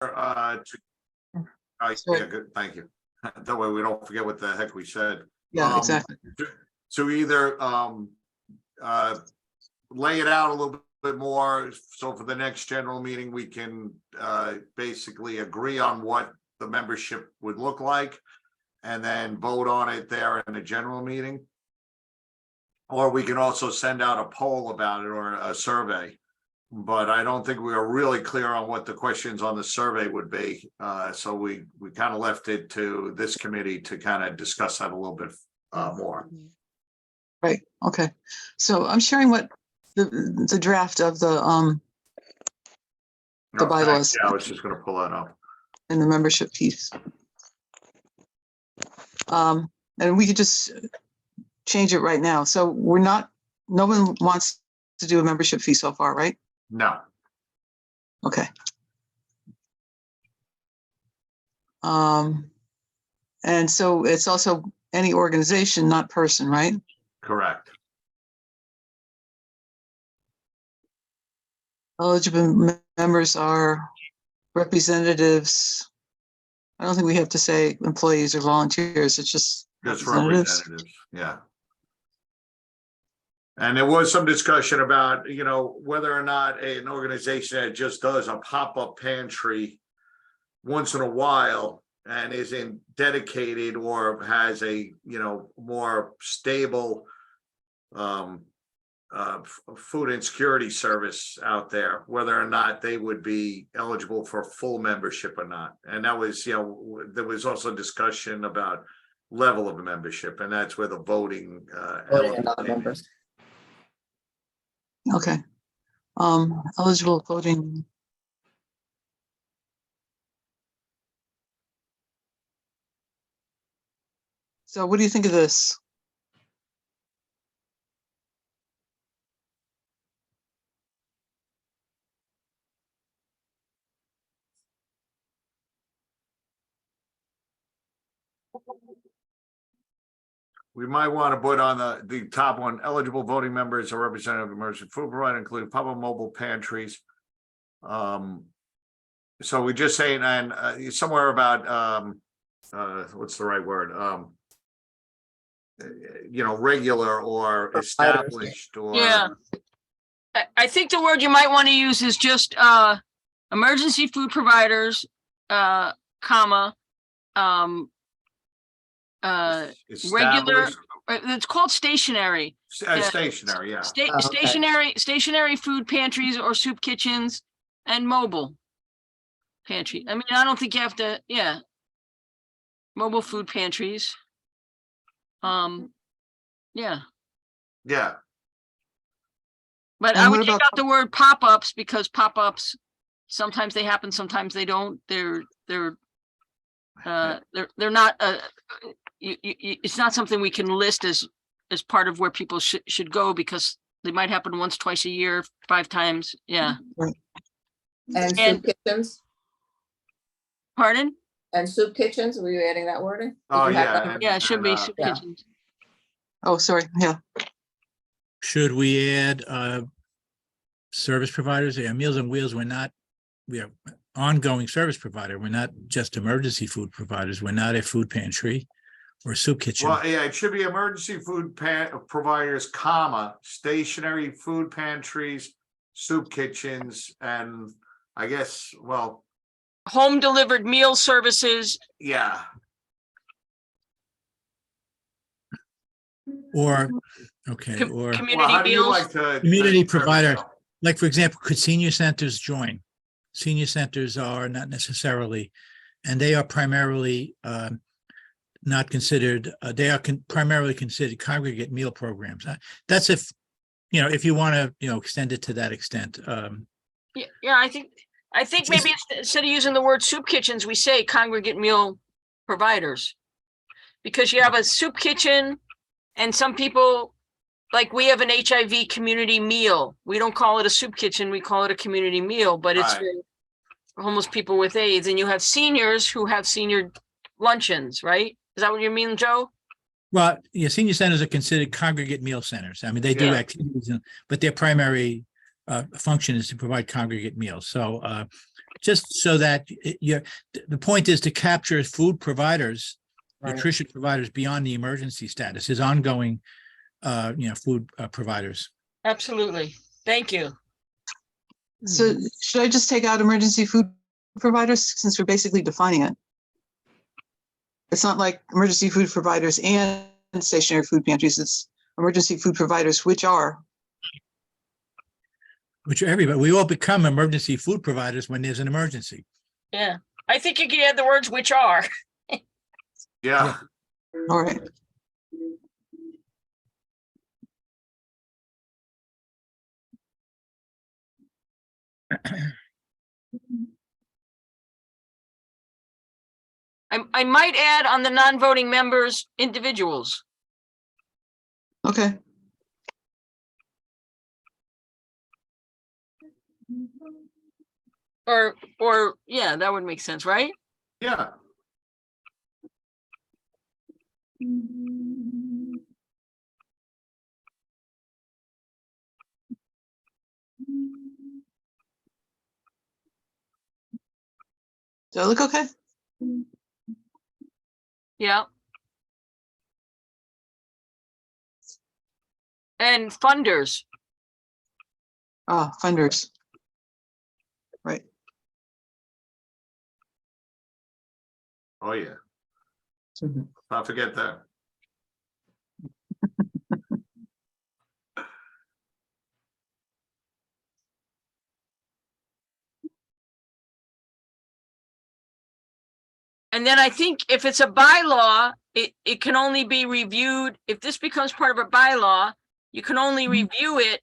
Yeah, good, thank you. That way we don't forget what the heck we said. Yeah, exactly. To either lay it out a little bit more, so for the next general meeting, we can basically agree on what the membership would look like and then vote on it there in the general meeting. Or we can also send out a poll about it or a survey. But I don't think we are really clear on what the questions on the survey would be. So we kind of left it to this committee to kind of discuss that a little bit more. Right, okay. So I'm sharing what the draft of the Okay, bylaws yeah, I was just gonna pull that up. and the membership piece. And we could just change it right now. So no one wants to do a membership fee so far, right? No, Okay. And so it's also any organization, not person, right? correct. Eligible members are representatives. I don't think we have to say employees or volunteers. It's just Just representatives. representatives, yeah. And there was some discussion about, whether or not an organization that just does a pop-up pantry once in a while and isn't dedicated or has a, more stable food insecurity service out there, whether or not they would be eligible for full membership or not. And that was, there was also discussion about level of membership, and that's where the voting Non-members. Okay. Eligible voting. So what do you think of this? We might want to put on the top one, eligible voting members or representative of emergency food provider, including pop-up mobile pantries. So we just saying, and somewhere about, what's the right word? Regular or established or. Yeah. I think the word you might want to use is just emergency food providers, comma, regular, established, it's called stationary. stationary, yeah. Okay. Stationary food pantries or soup kitchens and mobile pantry. I mean, I don't think you have to, yeah. Mobile food pantries. Yeah, Yeah, but And I what would take about- out the word pop-ups because pop-ups, sometimes they happen, sometimes they don't. They're not, it's not something we can list as part of where people should go because they might happen once, twice a year, 5 times. Yeah. And And- soup kitchens, Pardon? and soup kitchens, were you adding that wording? Did Oh, you have yeah. that? Yeah, it should be And, soup yeah. kitchens. Oh, sorry. Yeah. Should we add service providers? Yeah, Meals on Wheels, we are ongoing service provider. We're not just emergency food providers. We're not a food pantry or soup kitchen. well, yeah, it should be emergency food providers, comma, stationary food pantries, soup kitchens, and I guess, well, Home delivered meal services. yeah. Or, okay, Com- or Well, Community how do you meals. like to? Community provider. Like, for example, could senior centers join? Senior centers are not necessarily, and they are primarily not considered, they are primarily considered congregate meal programs. That's if you want to, extend it to that extent. Yeah, I think maybe instead of using the word soup kitchens, we say congregate meal providers. Because you have a soup kitchen and some people, like we have an HIV community meal. We don't call it a soup kitchen, we call it a community meal, but it's Right. for homeless people with AIDS. And you have seniors who have senior luncheons, right? Is that what you mean, Joe? Well, yeah, senior centers are considered congregate meal centers. I mean, they do Yeah. activities, but their primary function is to provide congregate meals. So just so that the point is to capture food providers, Right. nutrition providers beyond the emergency status, is ongoing, food providers. Absolutely. Thank you. So should I just take out emergency food providers since we're basically defining it? It's not like emergency food providers and stationary food pantries. It's emergency food providers, which are. Which everybody, we all become emergency food providers when there's an emergency. Yeah. I think you could add the words which are. Yeah, All right. I might add on the non-voting members, individuals. Okay. Or, yeah, that would make sense, right? yeah. Do I look okay? Yeah. And funders. Ah, funders. Right. Oh, yeah. Don't forget that. And then I think if it's a bylaw, it can only be reviewed, if this becomes part of a bylaw, you can only review it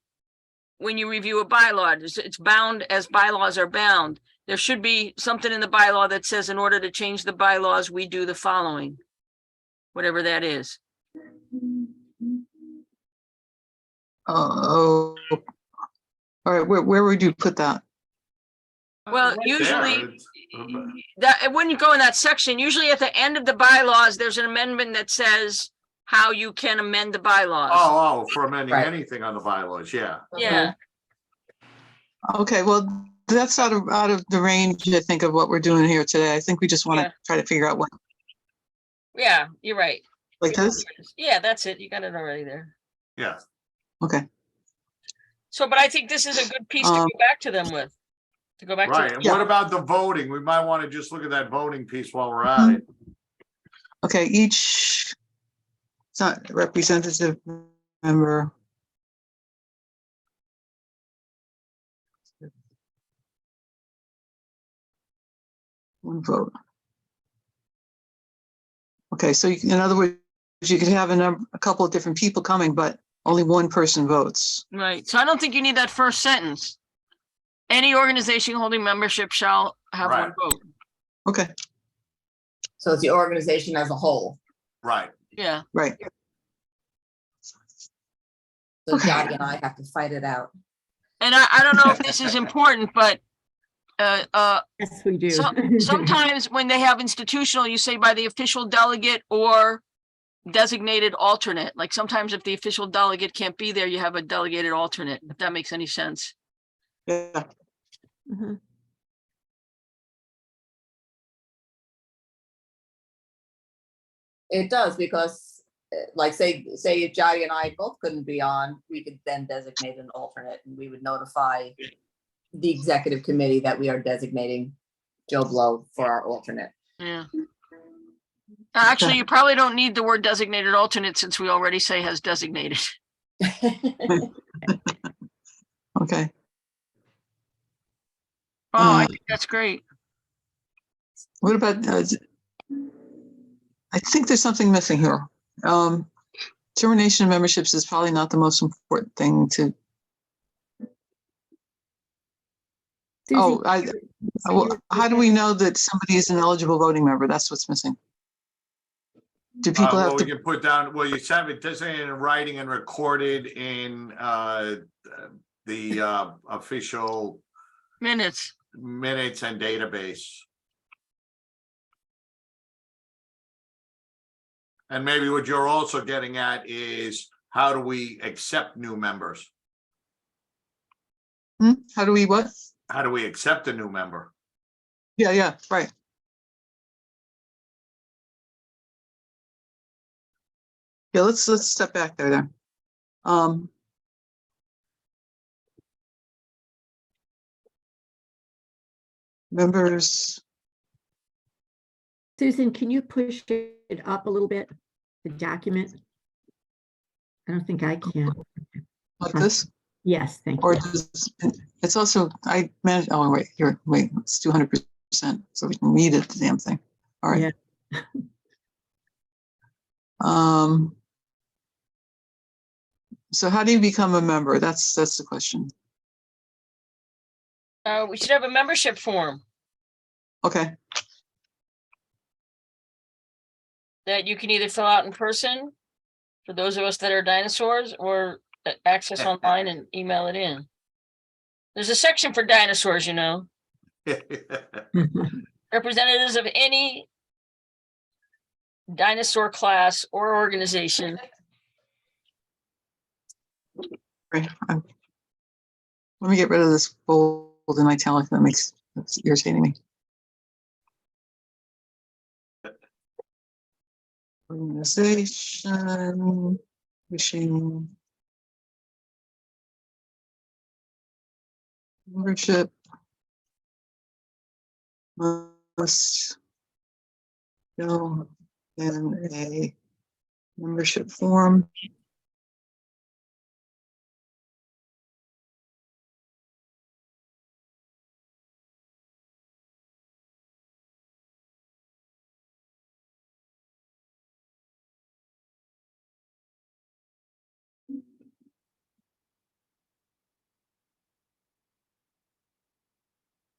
when you review a bylaw. It's bound as bylaws are bound. There should be something in the bylaw that says in order to change the bylaws, we do the following. Whatever that is. Oh. All right, where would you put that? Well, Right usually there, it's- that, it wouldn't go in that section. Usually at the end of the bylaws, there's an amendment that says how you can amend the bylaws. Oh, for amending Right. anything on the bylaws, yeah. Yeah, Okay, well, that's out of the range, I think, of what we're doing here today. I think we just want Yeah. to try to figure out what, yeah, you're right. like this? Yeah, that's it. You got it already there. Yeah, Okay, So, but I think this is a good piece to go back to them with. To go back right. to, And Yeah. what about the voting? We might want to just look at that voting piece while we're at it. okay, each, it's not representative member. One vote. Okay, so in other words, you could have a couple of different people coming, but only one person votes. right. So I don't think you need that first sentence. Any organization holding membership shall have one Right. vote. Okay, So it's the organization as a whole. Right. Yeah. right. So Okay. Jackie and I have to fight it out. And I don't know if this is important, but Yes, we do. sometimes when they have institutional, you say by the official delegate or designated alternate. Like sometimes if the official delegate can't be there, you have a delegated alternate, if that makes any sense. Yeah, Mhm. It does because like say if Jody and I both couldn't be on, we could then designate an alternate and we would notify the executive committee that we are designating Joe Blow for our alternate. Yeah. Actually, you probably don't need the word designated alternate since we already say has designated. okay. Oh, I Uh, think that's great. What about, I think there's something missing here. Termination of memberships is probably not the most important thing to, Susie, how do we know that somebody is an eligible voting member? That's what's missing. Do people Well, have we to, can put down, well, you have it designated in writing and recorded in the official Minutes. minutes and database. And maybe what you're also getting at is how do we accept new members? how do we what? How do we accept a new member? Yeah, right. Yeah, let's step back there then. Members, Susan, can you push it up a little bit, the document? I don't think I can. like this, Yes, thank or you. it's also, I manage, oh, wait, here, wait, it's 200%, so we can read it, the damn thing. All right. Yeah. So how do you become a member? That's the question. We should have a membership form Okay, that you can either fill out in person for those of us that are dinosaurs, or access online and email it in. There's a section for dinosaurs, you know, representatives of any dinosaur class or organization. right. Let me get rid of this bold and italic that's irritating me. Organization, wishing membership must fill in a membership form.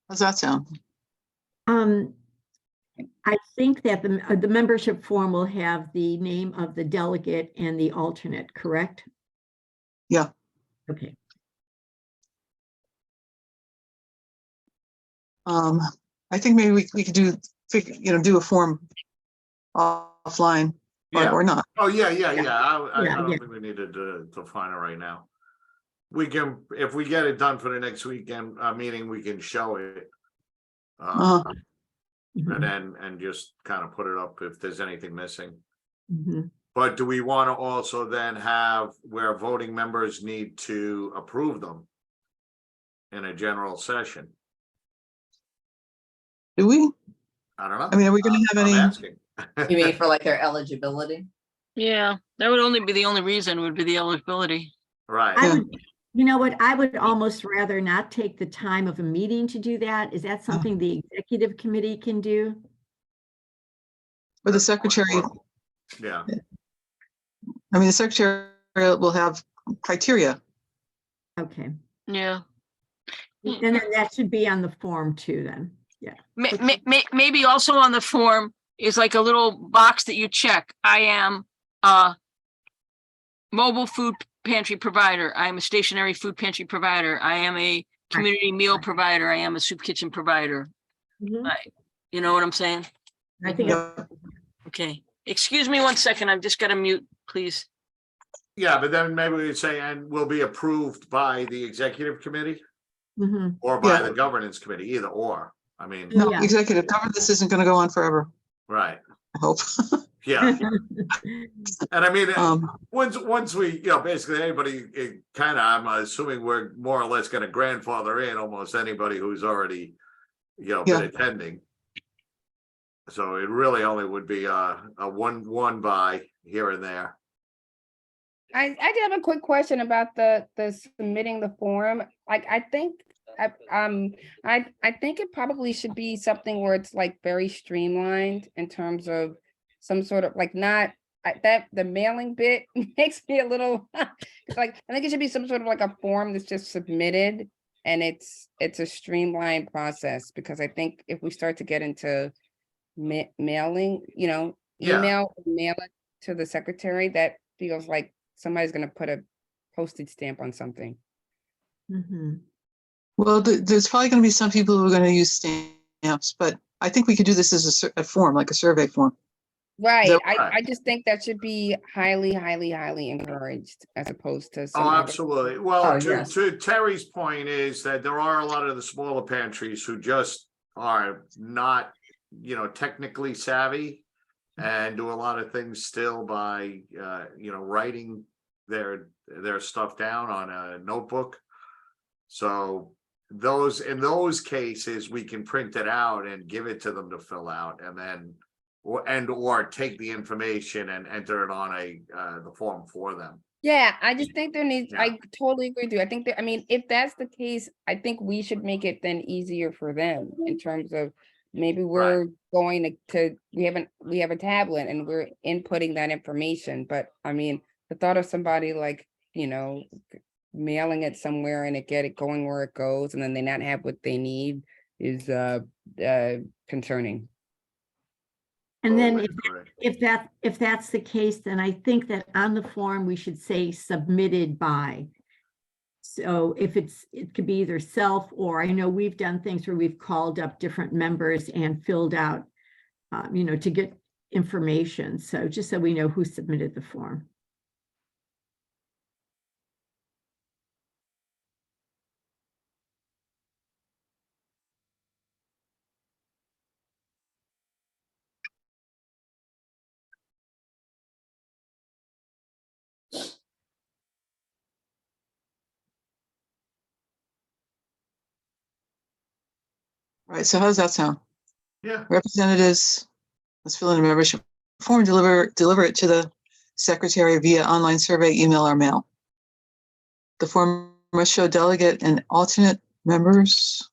How's that sound? I think that the membership form will have the name of the delegate and the alternate, correct? Yeah. Okay. I think maybe we could do a form offline, Yeah. or not. Oh, yeah. I Yeah, don't yeah. think we needed to find it right now. We can, if we get it done for the next weekend meeting, we can show it. Mhm, And just kind of put it up if there's anything missing. mhm. But do we want to also then have where voting members need to approve them in a general session? Do we? I don't know. I mean, are we going to have I'm any? asking. You mean for like their eligibility? Yeah, that would only be the only reason, would be the eligibility. Right. I Yeah. would, you know what, I would almost rather not take the time of a meeting to do that. Is that something the executive committee can do? Or the secretary? Yeah. I mean, the secretary will have criteria. Okay. Yeah. And then that should be on the form too, then. Yeah. Maybe also on the form is like a little box that you check. I am a mobile food pantry provider. I am a stationary food pantry provider. I am a community meal provider. I am a soup kitchen provider. Mhm. You know what I'm saying? I think, Yeah. Okay. Excuse me 1 second. I've just got to mute, please. Yeah, but then maybe we'd say, and will be approved by the executive committee mhm. or by Yeah. the governance committee, either or. I mean, No, Yeah. executive governance isn't going to go on forever, right. I hope. Yeah. And I mean, Um, once we, basically anybody, kind of, I'm assuming we're more or less going to grandfather in almost anybody who's already, been Yeah. attending. So it really only would be a one by here and there. I did have a quick question about the submitting the form. Like, I think I think it probably should be something where it's like very streamlined in terms of some sort of like not that the mailing bit makes me a little it's like I think it should be some sort of like a form that's just submitted and it's a streamlined process, because I think if we start to get into mailing, Yeah. mail it to the secretary, that feels like somebody's gonna put a postage stamp on something. Mhm. well, there's probably going to be some people who are going to use stamps, but I think we could do this as a form, like a survey form. Right, So- I just think that should be highly, highly, highly encouraged as opposed to some Oh, other. absolutely. Well, Oh, to yes. Terry's point is that there are a lot of the smaller pantries who just are not, technically savvy and do a lot of things still by, writing their stuff down on a notebook. So in those cases, we can print it out and give it to them to fill out, and then or take the information and enter it on the form for them. Yeah, I just think there needs, Yeah. I totally agree with you. I think that, I mean, if that's the case, I think we should make it then easier for them in terms of maybe we're going we have a tablet and we're inputting that information, but I mean, the thought of somebody like, mailing it somewhere and get it going where it goes and then they not have what they need is concerning. And then Totally agree. if that's the case, then I think that on the form, we should say submitted by. So if it could be either self, or I know we've done things where we've called up different members and filled out, to get information. So just so we know who submitted the form. All right, so how does that sound? Yeah, Representatives, let's fill in a membership form, deliver it to the secretary via online survey, email, or mail. The form must show delegate and alternate members,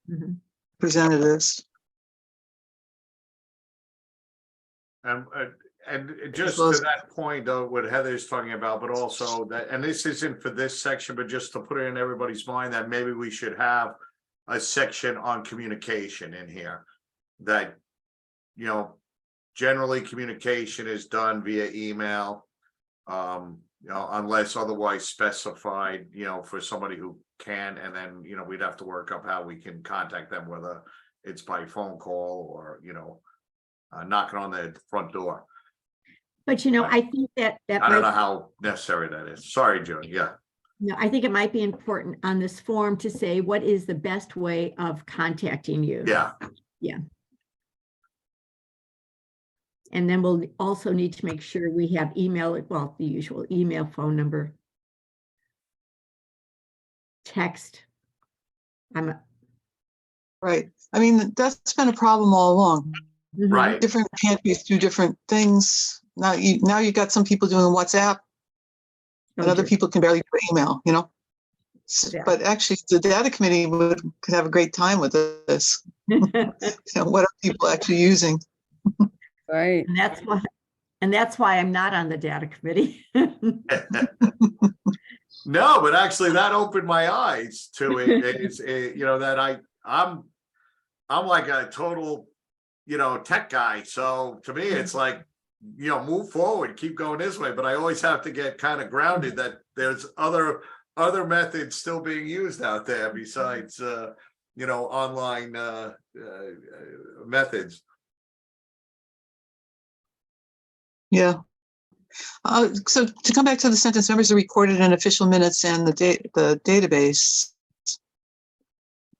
Mhm. representatives. and just well to as- that point, though, what Heather's talking about, but also that, and this isn't for this section, but just to put it in everybody's mind that maybe we should have a section on communication in here. That, generally communication is done via email. Unless otherwise specified, for somebody who can, and then, we'd have to work up how we can contact them, whether it's by phone call or, knocking on their front door. But I think that I don't know might, how necessary that is. Sorry, Joe. Yeah, I think it might be important on this form to say what is the best way of contacting you. yeah, And then we'll also need to make sure we have email, well, the usual email, phone number, text. Right. I mean, that's been a problem all along. Mhm. right. Different pantries do different things. Now you got some people doing WhatsApp, and Oh, other dear. people can barely do email, Yeah. But actually, the data committee could have a great time with this. What are people actually using? Right. And that's why I'm not on the data committee. No, but actually that opened my eyes to it. It's, that I'm like a total, tech guy. So to me, it's like, move forward, keep going this way. But I always have to get kind of grounded that there's other methods still being used out there besides, online methods. Yeah. So to come back to the sentence, members are recorded in official minutes and the database.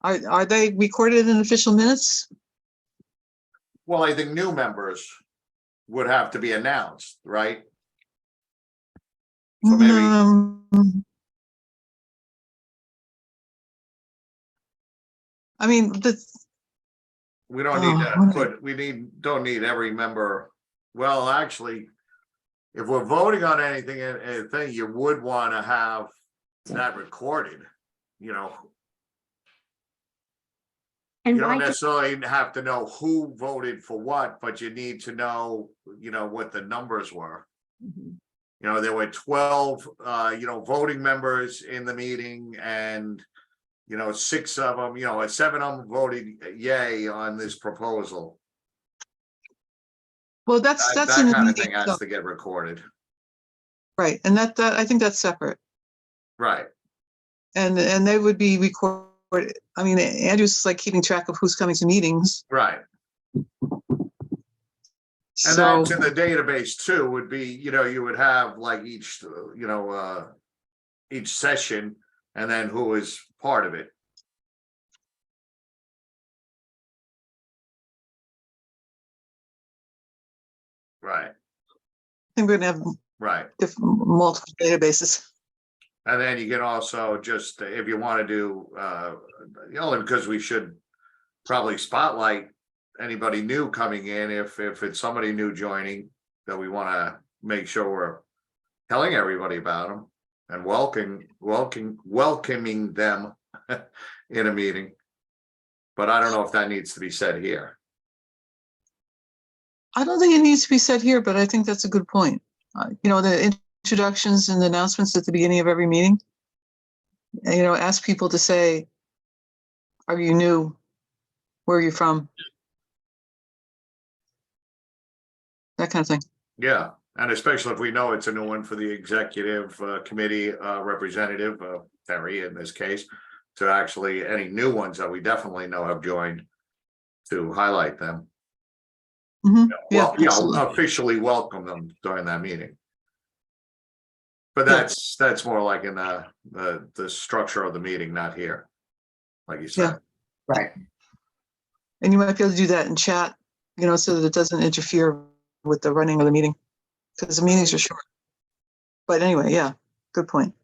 Are they recorded in official minutes? Well, I think new members would have to be announced, right? So maybe- I mean, We don't need Oh, to don't need every member. Well, actually, if we're voting on anything, you would want to have that recorded, And You don't why, necessarily have to know who voted for what, but you need to know, what the numbers were. Mhm. There were 12, voting members in the meeting and, 6 of them, 7 of them voted yay on this proposal. well, that's That in the kind of meeting, thing has so- to get recorded. right? And that I think that's separate, Right, and they would be recorded. I mean, Andrew's like keeping track of who's coming to meetings. right. And So, that's in the database too, would be, you would have like each session and then who is part of it. Right, I think we're gonna have right. multiple databases. And then you can also just, if you want to do, only because we should probably spotlight anybody new coming in, if it's somebody new joining, that we want to make sure we're telling everybody about them and welcoming them in a meeting. But I don't know if that needs to be said here. I don't think it needs to be said here, but I think that's a good point. The introductions and announcements at the beginning of every meeting. And, ask people to say, are you new? Where are you from? That kind of thing. Yeah, and especially if we know it's a new one for the executive committee representative, Terry in this case, to actually any new ones that we definitely know have joined, to highlight them. Mhm. Well, Yeah, absolutely. officially welcome them during that meeting. But Yeah. that's more like in the structure of the meeting, not here. Like you said. Right. And you might be able to do that in chat, so that it doesn't interfere with the running of the meeting, because the meetings are short. But anyway, yeah, good point.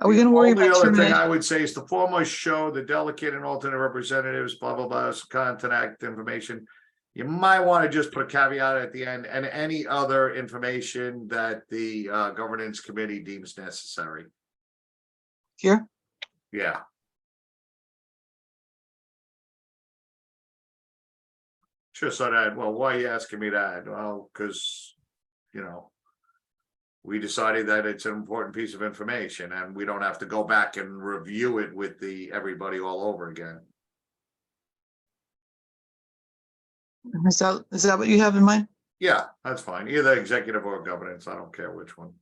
Are we going to worry The about only other thing termination? I would say is the foremost show the delegate and alternate representatives, blah, blah, blah, contact information. You might want to just put a caveat at the end, and any other information that the governance committee deems necessary. Here? Yeah. Just so that, well, why are you asking me that? Well, because, we decided that it's an important piece of information and we don't have to go back and review it with everybody all over again. Is that what you have in mind? Yeah, that's fine. Either executive or governance. I don't care which one.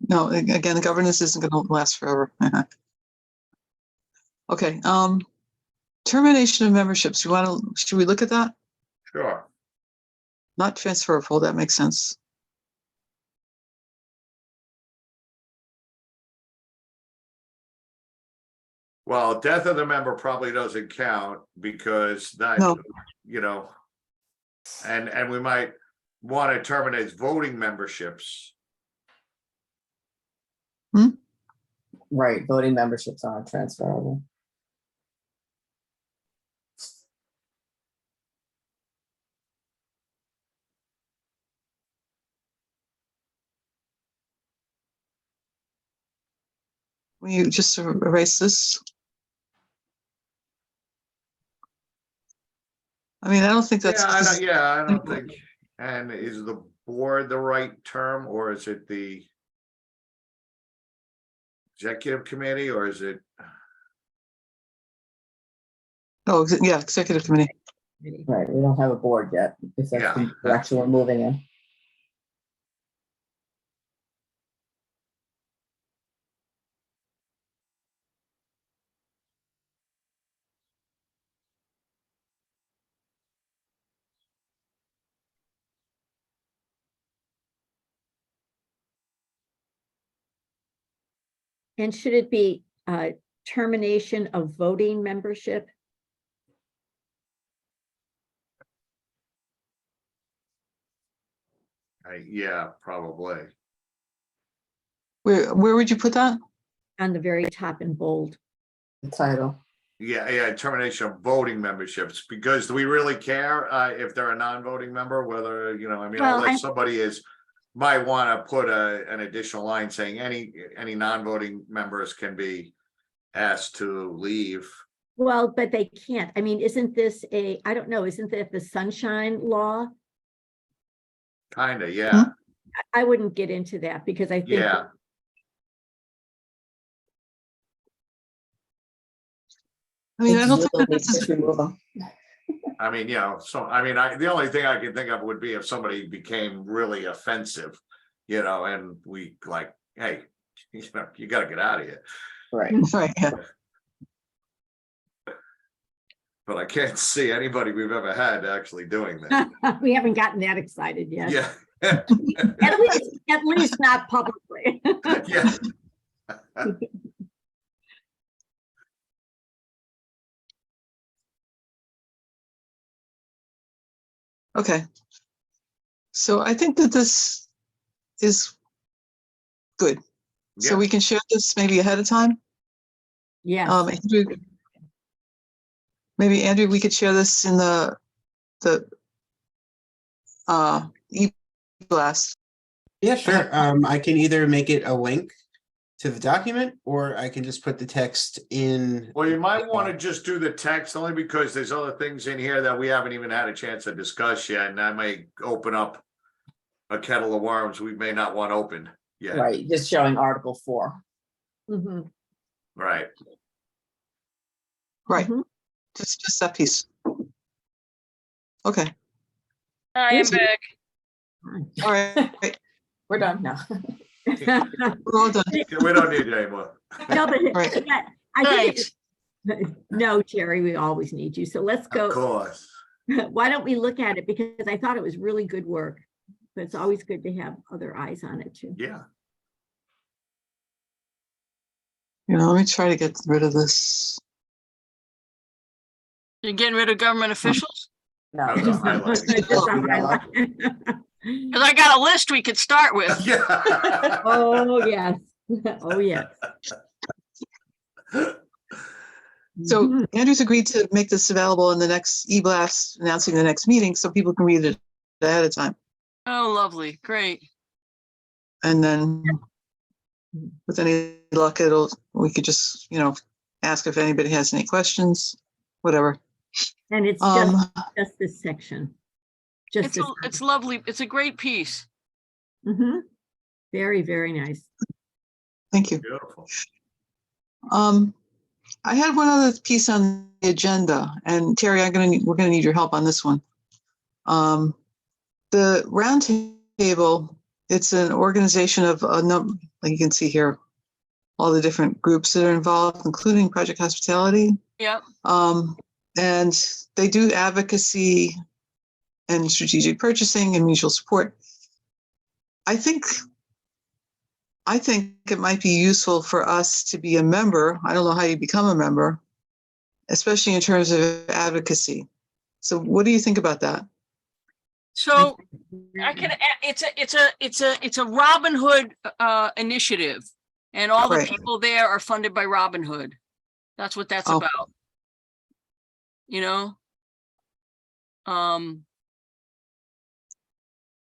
No, again, the governance isn't going to last forever. Okay. Termination of memberships. Should we look at that? Sure. Not transferable. That makes sense. Well, death of the member probably doesn't count because that, No. and we might want to terminate voting memberships. Right, voting memberships aren't transferable. Will you just erase this? I mean, I don't think that's. I don't think. And is the board the right term, or is it the executive committee, or is it? Oh, yeah, executive committee. Right, we don't have a board yet, because that's the direction we're moving in. And should it be termination of voting membership? Yeah, probably. Where would you put that? On the very top in bold. The title. Yeah, termination of voting memberships, because do we really care if they're a non-voting member, whether, Well, unless somebody might want to put an additional line saying any non-voting members can be asked to leave. Well, but they can't. I mean, isn't this I don't know, isn't that the sunshine law? Kind of, yeah. I wouldn't get into that because I think. Yeah. I mean, I don't think that this Just is. remove them. I mean, the only thing I can think of would be if somebody became really offensive, and we like, hey, you got to get out of here. Right. Right, yeah. But I can't see anybody we've ever had actually doing that. We haven't gotten that excited yet. Yeah. At least not publicly. Yeah. Okay, So I think that this is good. So Yeah. we can share this maybe ahead of time. Yes, Andrew, maybe Andrew, we could share this in the e-blast. Yeah, sure. I can either make it a link to the document, or I can just put the text in. Well, you might want to just do the text only because there's other things in here that we haven't even had a chance to discuss yet, and I may open up a kettle of worms we may not want open yet. Right, just showing Article 4. mhm, Right. Right, mhm. just that piece. Okay, I am back. all right, We're done now. we're all done. We don't need it anymore. No, but Right. yeah, I think, Thanks. no, Jerry, we always need you. So let's Of go. course. Why don't we look at it? Because I thought it was really good work. But it's always good to have other eyes on it too. Yeah. Let me try to get rid of this. You're getting rid of government officials? No. That was a highlighting. Just a highlight. Because I got a list we could start with. Yeah. Oh, yes. Oh, yes. So Mhm. Andrew's agreed to make this available in the next e-blast announcing the next meeting so people can read it ahead of time. Oh, lovely. Great. And then with any luck, we could just, ask if anybody has any questions, whatever. And it's Um, just this section. Just It's, this. it's lovely. It's a great piece. Mhm. Very, very nice. thank you. Beautiful. I had one other piece on the agenda, and Terry, we're gonna need your help on this one. The roundtable, it's an organization of a number, like you can see here, all the different groups that are involved, including Project Hospitality. Yep. And they do advocacy and strategic purchasing and mutual support. I think it might be useful for us to be a member. I don't know how you become a member, especially in terms of advocacy. So what do you think about that? So I can, it's a Robin Hood initiative. And all the Right. people there are funded by Robin Hood. That's what that's Oh. about.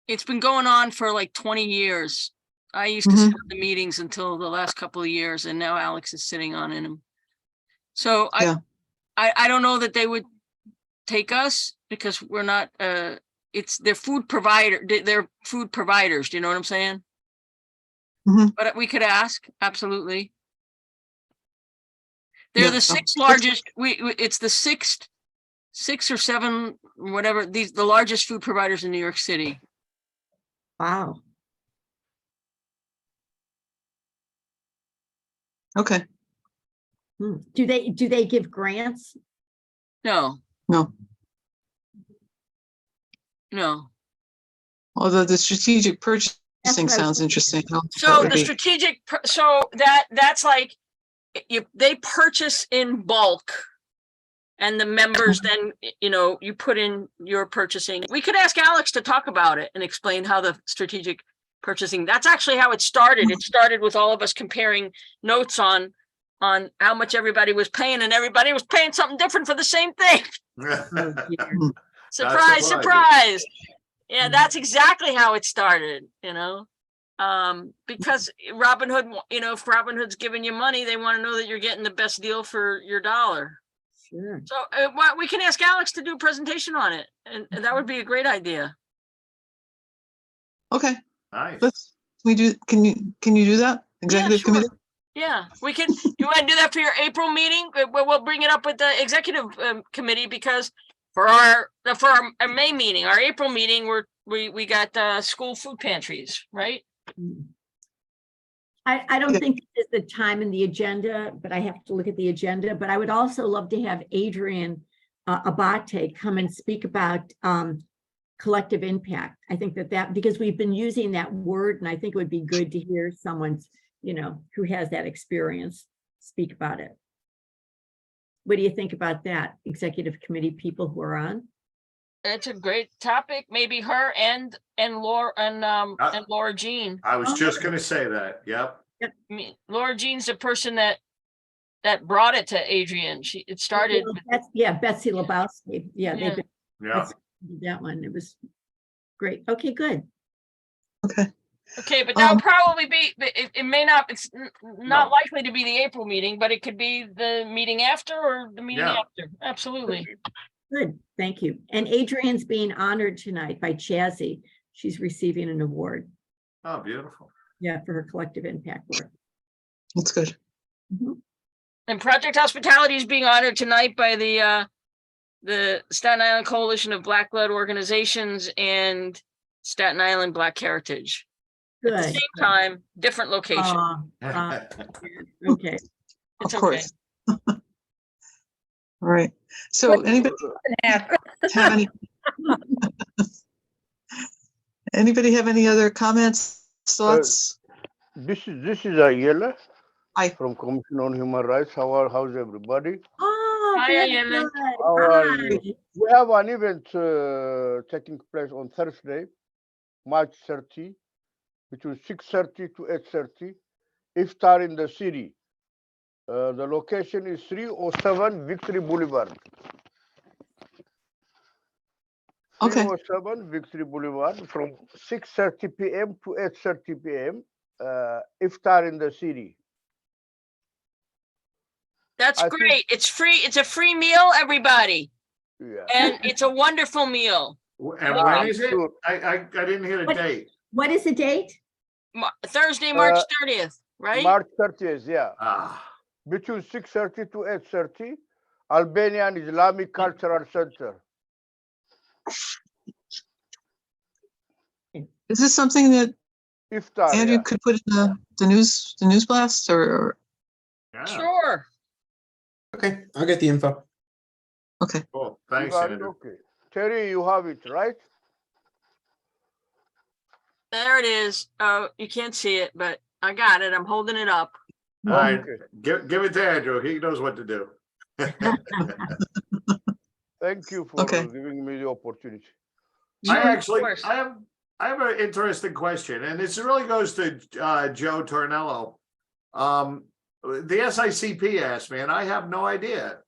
It's been going on for like 20 years. I used to sit at the meetings until the last couple of years, and now Alex is sitting on in them. So Yeah. I don't know that they would take us because we're not, they're food provider, they're food providers. Do you know what I'm saying? Mhm. But we could ask, absolutely. They're Yeah. the sixth largest, it's the sixth, 6 or 7, whatever, the largest food providers in New York City. Wow. Okay. Do they give grants? No, No. no. Although the strategic purchasing what I was sounds thinking. interesting. How that So would the be. strategic, so that's like, they purchase in bulk. And the members then, you put in your purchasing. We could ask Alex to talk about it and explain how the strategic purchasing, that's actually how it started. It started with all of us comparing notes on how much everybody was paying, and everybody was paying something different for the same thing. Oh, dear. Surprise, surprising. surprise. Yeah, that's exactly how it started, because Robin Hood, if Robin Hood's giving you money, they want to know that you're getting the best deal for your dollar. Sure. So we can ask Alex to do a presentation on it, and that would be a great idea. Okay, Nice. can you do that? Executive sure. committee? Yeah, we can. You want to do that for your April meeting? We'll bring it up with the executive committee, because for our May meeting, our April meeting, we got school food pantries, right? I don't Yeah. think this is the time in the agenda, but I have to look at the agenda. But I would also love to have Adrian Abate come and speak about collective impact. I think that because we've been using that word, and I think it would be good to hear someone's, who has that experience speak about it. What do you think about that, executive committee people who are on? it's a great topic. Maybe her and Laura Jean. I was just gonna say that, yep. I mean, Laura Jean's the person that brought it to Adrian. It started. Well, Betsy Lebowski. Yeah, Yeah. Yeah, that one. It was great. Okay, good. Okay. Okay, but that'll Um, probably be, it may not, it's not No. likely to be the April meeting, but it could be the meeting after or the meeting Yeah. after. Absolutely. Good, thank you. And Adrian's being honored tonight by Chazzy. She's receiving an award, oh, beautiful. for her collective impact work. That's good. Mhm. And Project Hospitality is being honored tonight by the Staten Island Coalition of Black-led Organizations and Staten Island Black Heritage. At the Good. same time, different location. Okay, It's Of okay. course. All right. So anybody have any? Anybody have any other comments, thoughts? This is Ayala Hi. from Commission on Human Rights. How's everybody? Oh, Hi, very Ayala. good. How are you? Hi. We have an event taking place on Thursday, March 30, between 6:30 to 8:30. Iftar in the city. The location is 307 Victory Boulevard. Okay. 307 Victory Boulevard from 6:30 p.m. to 8:30 p.m. Iftar in the city. That's I think- great. It's free. It's a free meal, everybody. Yeah. And it's a wonderful meal. And when is it? I didn't hear the What- date. What is the date? Thursday, March 30th, right? March 30th, yeah. Ah, Between 6:30 to 8:30, Albanian Islamic Cultural Center. Is this something that Iftar. Andrew Yeah. could put in the news blast or, yeah, Sure. Okay, I'll get the info. okay. cool. You Thanks, got it? Andrew. Okay. Terry, you have it, right? There it is. Oh, you can't see it, but I got it. I'm holding it up. All right, Okay. give it to Andrew. He knows what to do. Thank you for Okay. giving me the opportunity. I Sure, of actually, course. I have an interesting question, and this really goes to Joe Tornello. The SICP asked me, and I have no idea.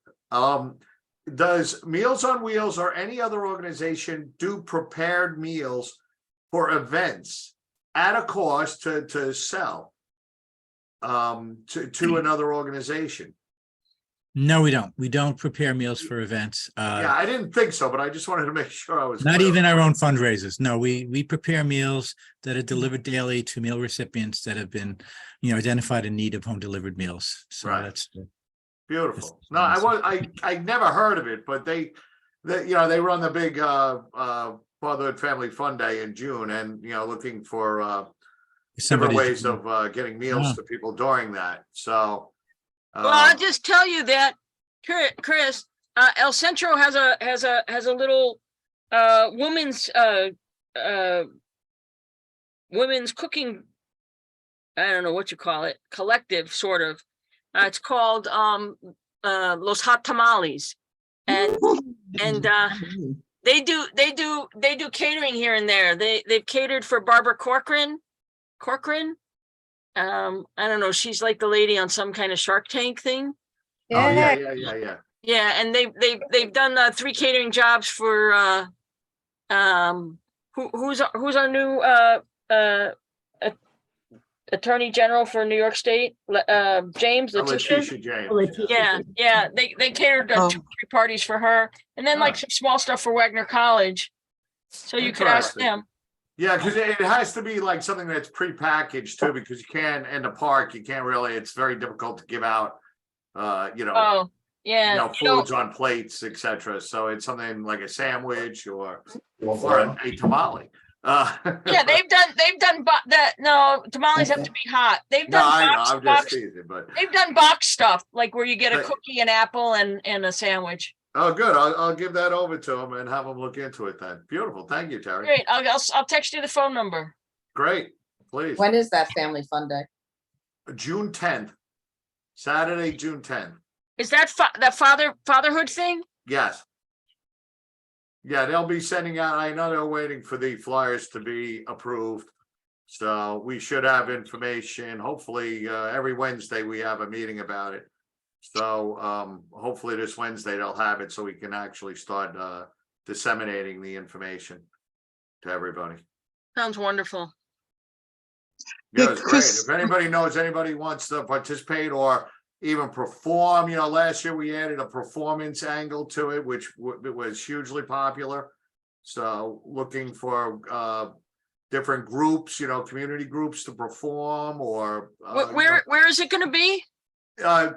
Does Meals on Wheels or any other organization do prepared meals for events at a cost to sell to another organization? No, we don't. We don't prepare meals for events. Yeah, I didn't think so, but I just wanted to make sure I was Not clear. even our own fundraisers. No, we prepare meals that are delivered daily to meal recipients that have been, identified in need of home delivered meals. So Right. that's Beautiful. Yes, No, I never heard of it, but they run the big Fatherhood Family Fun Day in June, and looking for different somebody's- ways of getting meals Yeah. to people during that. So Well, I'll just tell you that, Chris, El Centro has a little women's women's cooking, I don't know what you call it, collective sort of. It's called Los Hot Tamales. And they do catering here and there. They've catered for Barbara Corcoran. I don't know, she's like the lady on some kind of Shark Tank thing. oh yeah. Yeah, and they've done 3 catering jobs for who's our new Attorney General for New York State, James Letitia. Letitia James. Letitia. Yeah, they catered Oh. 2 or 3 parties for her, and then like Huh. some small stuff for Wagner College. So you could ask Interesting. them. Yeah, because it has to be like something that's prepackaged too, because you can't in the park, you can't really, it's very difficult to give out Oh, yeah. foods on plates, etc. So it's something like a sandwich or a tamale. Yeah, they've done that. No, tamales have to be hot. They've No, done I know, box, I'm just box, teasing, but they've done box stuff, like where you get a But- cookie, an apple, and a sandwich. oh, good. I'll give that over to him and have him look into it then. Beautiful. Thank you, Terry. Great. I'll text you the phone number. Great. Please. When is that Family Fun Day? June 10th. Saturday, June 10th. Is that that fatherhood thing? Yes. Yeah, they'll be sending out, I know they're waiting for the flyers to be approved. So we should have information, hopefully, every Wednesday we have a meeting about it. So, hopefully this Wednesday they'll have it so we can actually start, disseminating the information to everybody. Sounds wonderful. Yeah, Yeah, it's great. Chris- If anybody knows, anybody wants to participate or even perform, last year we added a performance angle to it, which was hugely popular. So looking for different groups, community groups to perform or Where is it gonna be?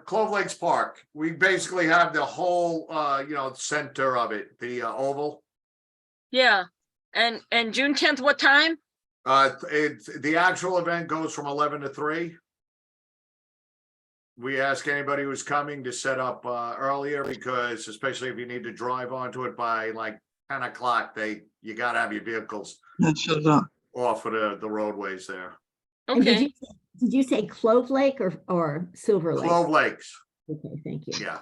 Clove Lakes Park. We basically have the whole center of it, the oval. Yeah, and June 10th, what time? The actual event goes from 11 to 3. We ask anybody who's coming to set up earlier because especially if you need to drive onto it by like 10 o'clock, you gotta have your vehicles Not shut it off. off of the roadways there. And Okay, did you say Clove Lake or Silver Lake? Clove Lakes, Okay, thank you. yeah,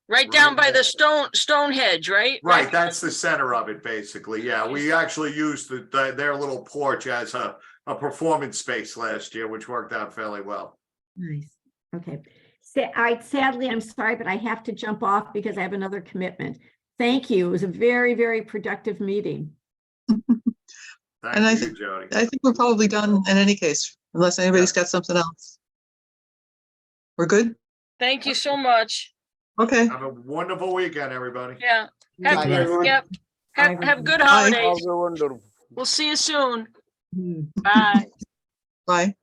right down by the stone hedge, right? right, that's the center of it, basically, yeah, we actually used their little porch as a performance space last year, which worked out fairly well. Nice. Okay. Sadly, I'm sorry, but I have to jump off because I have another commitment. Thank you. It was a very, very productive meeting. And I Thank you, Jody. I think we're probably done in any case, unless anybody's got something else. We're good? Thank you so much. Okay. Have a wonderful weekend, everybody. Yeah, Bye, Yes. everyone. yep. Have good Bye. holidays. Have a wonderful. We'll see you soon. Hmm. Bye. Bye.